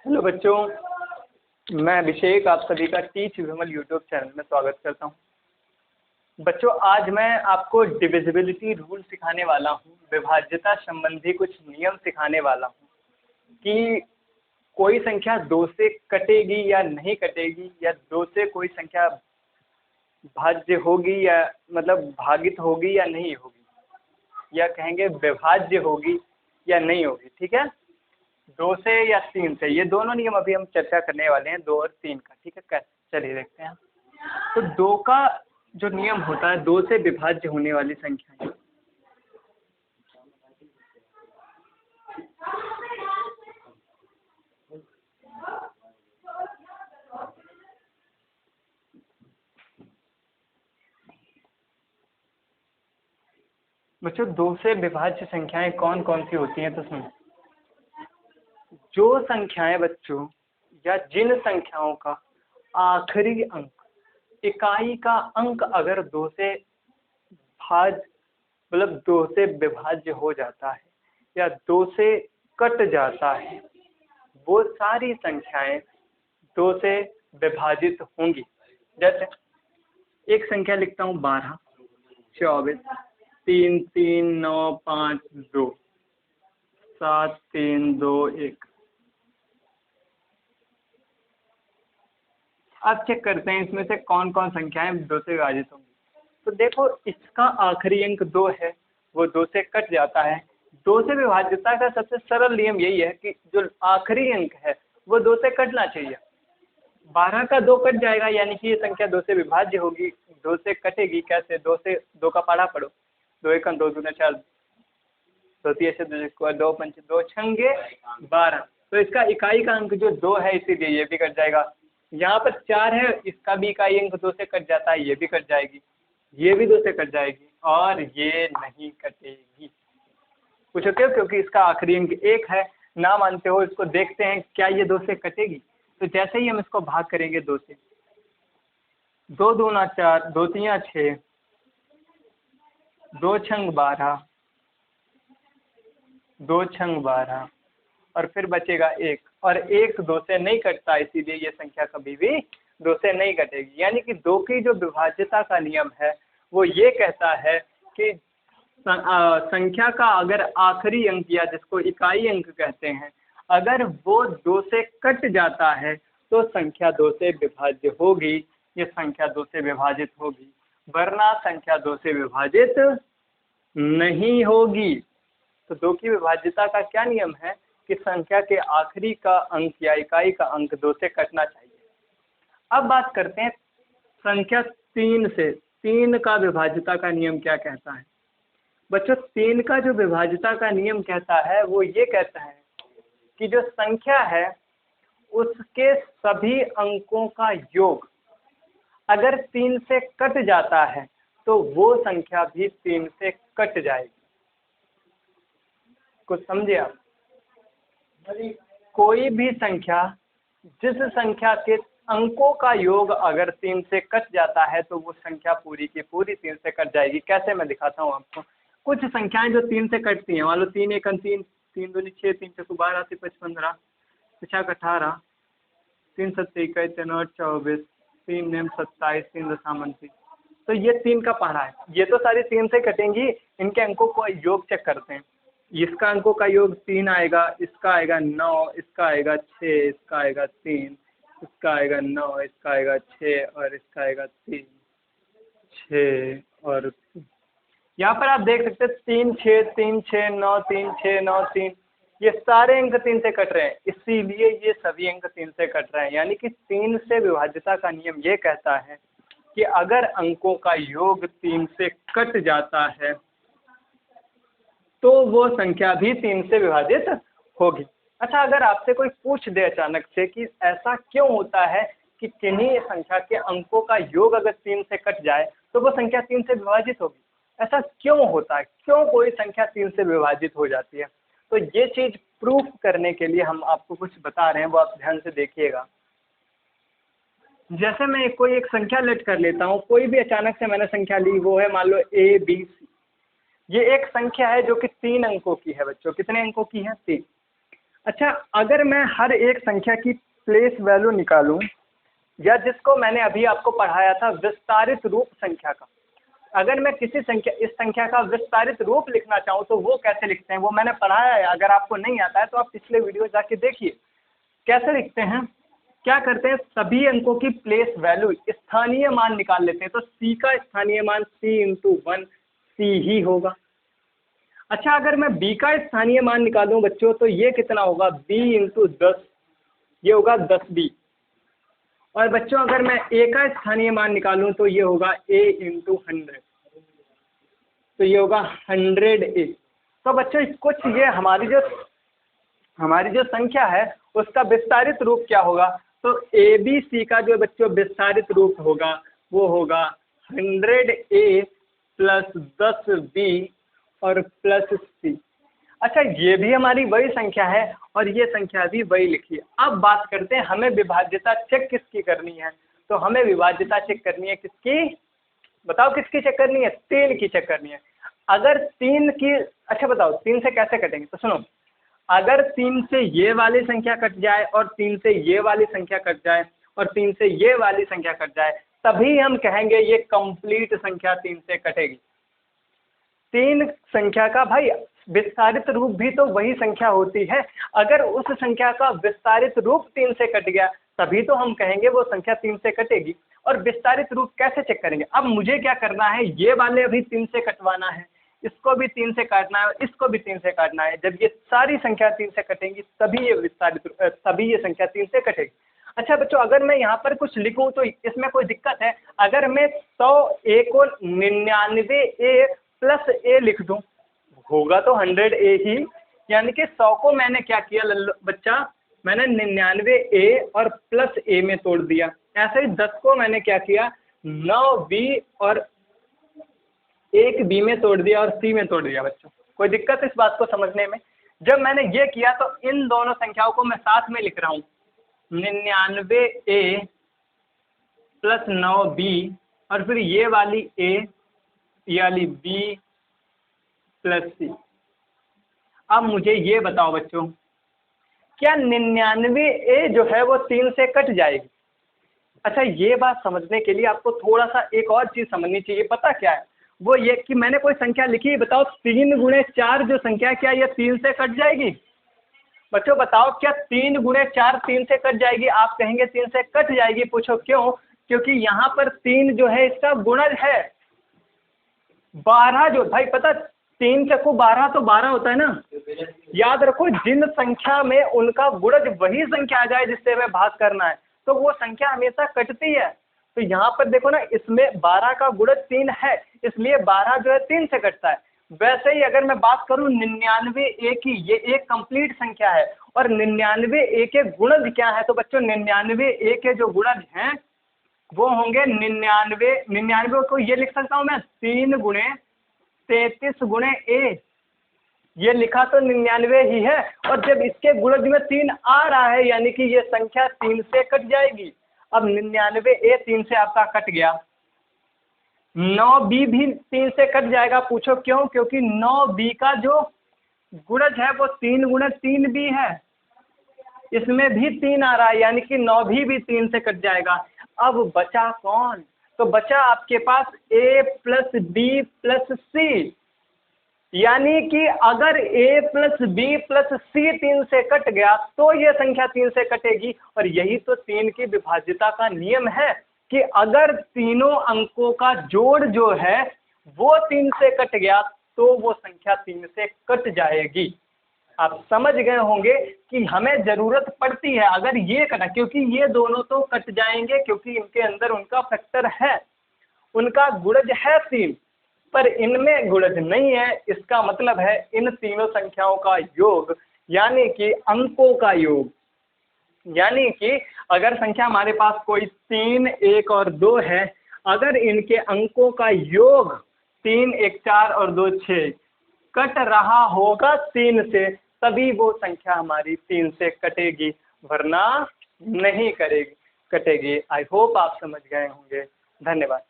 Hello बच्चों, मैं अभिषेक आप सभी का टीच विमल यूट्यूब चैनल में स्वागत करता हूं। बच्चों, आज मैं आपको डिविजिबिलिटी रूल सिखाने वाला हूं, विभाज्यता संबंधी कुछ नियम सिखाने वाला हूं कि कोई संख्या 2 से कटेगी या नहीं कटेगी, या 2 से कोई संख्या भाज्य होगी या मतलब भागित होगी या नहीं होगी, या कहेंगे विभाज्य होगी या नहीं होगी। ठीक है, 2 से या 3 से, ये दोनों नियम अभी हम चर्चा करने वाले हैं, 2 और 3 का। ठीक है, कैसे, चलिए देखते हैं। तो 2 का जो नियम होता है, 2 से विभाज्य होने वाली संख्याएं, बच्चों 2 से विभाज्य संख्याएं कौन कौन सी होती हैं, तो सुनो। जो संख्याएं बच्चों, या जिन संख्याओं का आखिरी अंक, इकाई का अंक अगर 2 से मतलब 2 से विभाज्य हो जाता है या 2 से कट जाता है, वो सारी संख्याएं 2 से विभाजित होंगी। जैसे एक संख्या लिखता हूँ 12, 24, 3, 3, 9, 5, 2, 7, 3, 2, 1। अब चेक करते हैं इसमें से कौन कौन संख्याएं 2 से विभाजित होंगी। तो देखो, इसका आखिरी अंक 2 है, वो 2 से कट जाता है। 2 से विभाज्यता का सबसे सरल नियम यही है कि जो आखिरी अंक है वो 2 से कटना चाहिए। 12 का 2 कट जाएगा, यानी कि ये संख्या 2 से विभाज्य होगी। 2 से कटेगी कैसे? 2 से 2 का पढ़ा पढ़ो। 2 1 2 2 4, 2 3 2 2 5 2 छंगे 12। तो इसका इकाई का अंक जो 2 है, इसीलिए ये भी कट जाएगा। यहाँ पर 4 है, इसका भी इकाई अंक 2 से कट जाता है, ये भी कट जाएगी, ये भी 2 से कट जाएगी, और ये नहीं कटेगी। पूछो क्यों? क्योंकि इसका आखिरी अंक 1 है। ना मानते हो, इसको देखते हैं क्या ये 2 से कटेगी। तो जैसे ही हम इसको भाग करेंगे 2 से, 2 दूना 4, 2 तियां 6, 2 छंग 12, 2 छंग 12, और फिर बचेगा 1, और 1 2 से नहीं कटता, इसीलिए ये संख्या कभी भी 2 से नहीं कटेगी। यानी कि 2 की जो विभाज्यता का नियम है वो ये कहता है कि संख्या का अगर आखिरी अंक, या जिसको इकाई अंक कहते हैं, अगर वो 2 से कट जाता है तो संख्या 2 से विभाज्य होगी, ये संख्या 2 से विभाजित होगी, वरना संख्या 2 से विभाजित नहीं होगी। तो 2 की विभाज्यता का क्या नियम है कि संख्या के आखिरी का अंक या इकाई का अंक 2 से कटना चाहिए। अब बात करते हैं संख्या 3 से। 3 का विभाज्यता का नियम क्या कहता है? बच्चों, 3 का जो विभाज्यता का नियम कहता है वो ये कहता है कि जो संख्या है उसके सभी अंकों का योग अगर 3 से कट जाता है तो वो संख्या भी 3 से कट जाएगी। कुछ समझे आप? कोई भी संख्या, जिस संख्या के अंकों का योग अगर 3 से कट जाता है तो वो संख्या पूरी की पूरी 3 से कट जाएगी। कैसे, मैं दिखाता हूँ आपको। कुछ संख्याएं जो 3 से कटती हैं, मान लो 3 1 3, 3 2 6, 3 4 12, 3 5 15, 6 18, 3 7 21, 3 8 24, 3 9 27, 3 10 29। तो ये 3 का पढ़ा है, ये तो सारी 3 से कटेंगी। इनके अंकों को योग चेक करते हैं। इसका अंकों का योग 3 आएगा, इसका आएगा 9, इसका आएगा 6, इसका आएगा 3, इसका आएगा 9, इसका आएगा 6, और इसका आएगा 3, 6 और 3। यहाँ पर आप देख सकते हैं 3 6 3 6 9 3 6 9 3, ये सारे अंक 3 से कट रहे हैं, इसीलिए ये सभी अंक 3 से कट रहे हैं। यानी कि 3 से विभाज्यता का नियम ये कहता है कि अगर अंकों का योग 3 से कट जाता है तो वो संख्या भी 3 से विभाजित होगी। अच्छा, अगर आपसे कोई पूछ दे अचानक से कि ऐसा क्यों होता है कि किन्हीं संख्या के अंकों का योग अगर 3 से कट जाए तो वो संख्या 3 से विभाजित होगी, ऐसा क्यों होता है, क्यों कोई संख्या 3 से विभाजित हो जाती है? तो ये चीज प्रूफ करने के लिए हम आपको कुछ बता रहे हैं, वो आप ध्यान से देखिएगा। जैसे मैं कोई एक संख्या लेट कर लेता हूँ, कोई भी अचानक से मैंने संख्या ली, वो है मान लो ABC। ये एक संख्या है जो कि 3 अंकों की है। बच्चों, कितने अंकों की है? 3। अच्छा, अगर मैं हर एक संख्या की प्लेस वैल्यू निकालूं, या जिसको मैंने अभी आपको पढ़ाया था विस्तारित रूप संख्या का, अगर मैं किसी संख्या इस संख्या का विस्तारित रूप लिखना चाहूँ तो वो कैसे लिखते हैं, वो मैंने पढ़ाया है। अगर आपको नहीं आता है तो आप पिछले वीडियो जाके देखिए कैसे लिखते हैं। क्या करते हैं, सभी अंकों की प्लेस वैल्यू स्थानीय मान निकाल लेते हैं। तो c का स्थानीय मान c इंटू 1 c ही होगा। अच्छा, अगर मैं b का स्थानीय मान निकालूं बच्चों तो ये कितना होगा, b इंटू 10, ये होगा 10b। और बच्चों अगर मैं a का स्थानीय मान निकालूं तो ये होगा a इंटू 100, तो ये होगा 100a। तो बच्चों कुछ ये हमारी जो संख्या है उसका विस्तारित रूप क्या होगा, तो ABC का जो बच्चों विस्तारित रूप होगा वो होगा 100a प्लस 10b और प्लस c। अच्छा, ये भी हमारी वही संख्या है और ये संख्या भी वही लिखी है। अब बात करते हैं हमें विभाज्यता चेक किसकी करनी है। तो हमें विभाज्यता चेक करनी है किसकी, बताओ किसकी चेक करनी है, 3 की चेक करनी है। अगर 3 की, अच्छा बताओ 3 से कैसे कटेंगे, तो सुनो, अगर 3 से ये वाली संख्या कट जाए और 3 से ये वाली संख्या कट जाए और 3 से ये वाली संख्या कट जाए, तभी हम कहेंगे ये कंप्लीट संख्या 3 से कटेगी। 3 संख्या का भाई विस्तारित रूप भी तो वही संख्या होती है। अगर उस संख्या का विस्तारित रूप 3 से कट गया तभी तो हम कहेंगे वो संख्या 3 से कटेगी। और विस्तारित रूप कैसे चेक करेंगे, अब मुझे क्या करना है, ये वाले अभी 3 से कटवाना है, इसको भी 3 से काटना है, इसको भी 3 से काटना है। जब ये सारी संख्या 3 से कटेंगी तभी ये संख्या 3 से कटेगी। अच्छा बच्चों, अगर मैं यहाँ पर कुछ लिखूँ तो इसमें कोई दिक्कत है। अगर मैं 100a को 99a प्लस a लिख दूँ, होगा तो 100a ही, यानी कि 100 को मैंने क्या किया बच्चा, मैंने 99a और प्लस a में तोड़ दिया। ऐसे ही 10 को मैंने क्या किया, 9b और 1b में तोड़ दिया और c में तोड़ दिया। बच्चों कोई दिक्कत इस बात को समझने में। जब मैंने ये किया तो इन दोनों संख्याओं को मैं साथ में लिख रहा हूँ, 99a प्लस 9b और फिर ये वाली a, ये वाली b प्लस c। अब मुझे ये बताओ बच्चों, क्या 99a जो है वो 3 से कट जाएगी। अच्छा, ये बात समझने के लिए आपको थोड़ा सा एक और चीज़ समझनी चाहिए। पता क्या है, वो ये कि मैंने कोई संख्या लिखी, बताओ 3 गुणे 4 जो संख्या क्या ये 3 से कट जाएगी। बच्चों बताओ, क्या 3 गुणे 4 3 से कट जाएगी। आप कहेंगे 3 से कट जाएगी, पूछो क्यों, क्योंकि यहाँ पर 3 जो है इसका गुणज है। 12 जो भाई पता 3 चक्कू 12 तो 12 होता है ना। याद रखो, जिन संख्या में उनका गुणज वही संख्या आ जाए जिससे हमें भाग करना है तो वो संख्या हमेशा कटती है। तो यहाँ पर देखो ना, इसमें 12 का गुणज 3 है, इसलिए 12 जो है 3 से कटता है। वैसे ही अगर मैं बात करूँ 99a की, ये एक कंप्लीट संख्या है और 99a के गुणज क्या है, तो बच्चों 99a के जो गुणज हैं वो होंगे 99 को ये लिख सकता हूँ मैं 3 गुणे 33 गुणे a। ये लिखा तो 99 ही है और जब इसके गुणज में 3 आ रहा है यानी कि ये संख्या 3 से कट जाएगी। अब 99a 3 से आपका कट गया, 9b भी 3 से कट जाएगा। पूछो क्यों, क्योंकि 9b का जो गुणज है वो 3 गुणे 3b है, इसमें भी 3 आ रहा है यानी कि 9b भी 3 से कट जाएगा। अब बचा कौन, तो बचा आपके पास a plus b plus c, यानी कि अगर a plus b plus c 3 से कट गया तो ये संख्या 3 से कटेगी। और यही तो 3 की विभाज्यता का नियम है कि अगर तीनों अंकों का जोड़ जो है वो 3 से कट गया तो वो संख्या 3 से कट जाएगी। आप समझ गए होंगे कि हमें जरूरत पड़ती है अगर ये कटा, क्योंकि ये दोनों तो कट जाएंगे क्योंकि इनके अंदर उनका फैक्टर है, उनका गुणज है 3, पर इनमें गुणज नहीं है। इसका मतलब है इन तीनों संख्याओं का योग यानी कि अंकों का योग, यानी कि अगर संख्या हमारे पास कोई 3 1 और 2 है, अगर इनके अंकों का योग 3 1 4 और 2 6 कट रहा होगा 3 से, तभी वो संख्या हमारी 3 से कटेगी, वरना नहीं कटेगी। आई होप आप समझ गए होंगे। धन्यवाद।